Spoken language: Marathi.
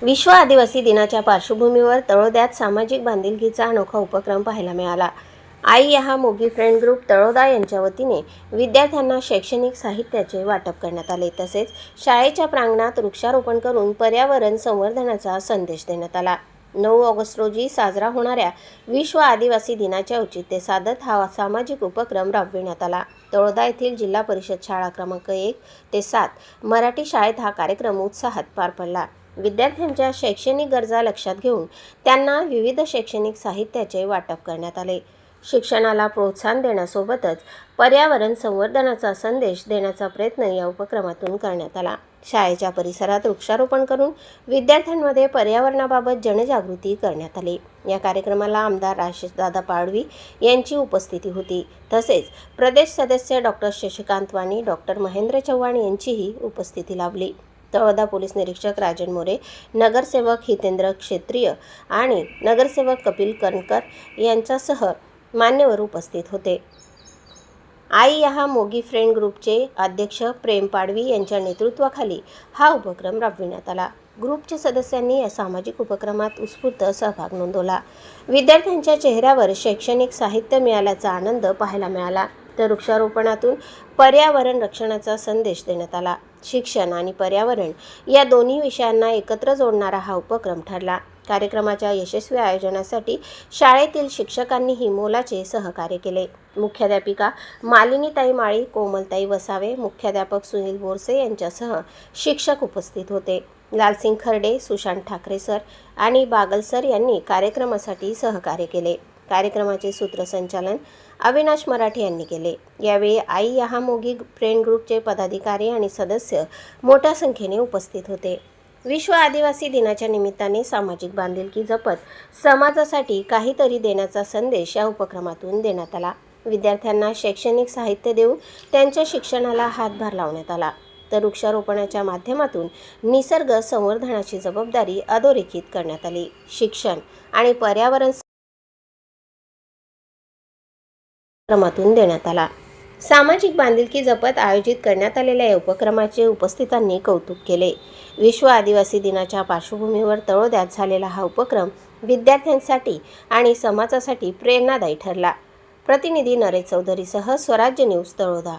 विश्व आदिवासी दिनाच्या पार्श्वभूमीवर तळोद्यात सामाजिक बांधिलकीचा अनोखा उपक्रम पाहायला मिळाला। आई यहाँ मोगी फ्रेंड ग्रुप तळोदा यांच्या वतीने विद्यार्थ्यांना शैक्षणिक साहित्याचे वाटप करण्यात आले। तसेच शाळेच्या प्रांगणात वृक्षारोपण करून पर्यावरण संवर्धनाचा संदेश देण्यात आला। 9 ऑगस्ट रोजी साजरा होणाऱ्या विश्व आदिवासी दिनाचे औचित्य साधत हा सामाजिक उपक्रम राबविण्यात आला। तळोदा येथील जिल्हा परिषद शाळा क्रमांक 1 ते 7 मराठी शाळेत हा कार्यक्रम उत्साहात पार पडला। विद्यार्थ्यांच्या शैक्षणिक गरजा लक्षात घेऊन त्यांना विविध शैक्षणिक साहित्याचे वाटप करण्यात आले। शिक्षणाला प्रोत्साहन देण्यासोबतच पर्यावरण संवर्धनाचा संदेश देण्याचा प्रयत्न या उपक्रमातून करण्यात आला। शाळेच्या परिसरात वृक्षारोपण करून विद्यार्थ्यांमध्ये पर्यावरणाबाबत जनजागृती करण्यात आली। या कार्यक्रमाला आमदार राजेशदादा पाडवी यांची उपस्थिती होती। तसेच प्रदेश सदस्य डॉक्टर शशिकांत वाणी, डॉक्टर महेंद्र चव्हाण यांचीही उपस्थिती लाभली। तळोदा पोलीस निरीक्षक राजन मोरे, नगरसेवक हितेंद्र क्षेत्रीय आणि नगरसेवक कपिल कणकर यांच्यासह मान्यवर उपस्थित होते। आई यहाँ मोगी फ्रेंड ग्रुपचे अध्यक्ष प्रेम पाडवी यांच्या नेतृत्वाखाली हा उपक्रम राबविण्यात आला। ग्रुपच्या सदस्यांनी या सामाजिक उपक्रमात उत्स्फूर्त सहभाग नोंदवला। विद्यार्थ्यांच्या चेहऱ्यावर शैक्षणिक साहित्य मिळाल्याचा आनंद पाहायला मिळाला, तर वृक्षारोपणातून पर्यावरण रक्षणाचा संदेश देण्यात आला। शिक्षण आणि पर्यावरण या दोन्ही विषयांना एकत्र जोडणारा हा उपक्रम ठरला। कार्यक्रमाच्या यशस्वी आयोजनासाठी शाळेतील शिक्षकांनीही मोलाचे सहकार्य केले। मुख्याध्यापिका मालिनीताई माळी, कोमलताई वसावे, मुख्याध्यापक सुनील बोरसे यांच्यासह शिक्षक उपस्थित होते। लालसिंग खर्डे, सुशांत ठाकरे सर आणि बागल सर यांनी कार्यक्रमासाठी सहकार्य केले। कार्यक्रमाचे सूत्रसंचालन अविनाश मराठे यांनी केले। यावेळी आई यहाँ मोगी फ्रेंड ग्रुपचे पदाधिकारी आणि सदस्य मोठ्या संख्येने उपस्थित होते। विश्व आदिवासी दिनाच्या निमित्ताने सामाजिक बांधिलकी जपत समाजासाठी काहीतरी देण्याचा संदेश या उपक्रमातून देण्यात आला। विद्यार्थ्यांना शैक्षणिक साहित्य देऊन त्यांच्या शिक्षणाला हातभार लावण्यात आला, तर वृक्षारोपणाच्या माध्यमातून निसर्ग संवर्धनाची जबाबदारी अधोरेखित करण्यात आली। शिक्षण आणि पर्यावरण उपक्रमातून देण्यात आला। सामाजिक बांधिलकी जपत आयोजित करण्यात आलेल्या या उपक्रमाचे उपस्थितांनी कौतुक केले। विश्व आदिवासी दिनाच्या पार्श्वभूमीवर तळोद्यात झालेला हा उपक्रम विद्यार्थ्यांसाठी आणि समाजासाठी प्रेरणादायी ठरला। प्रतिनिधी नरेश चौधरीसह स्वराज्य न्यूज तळोदा।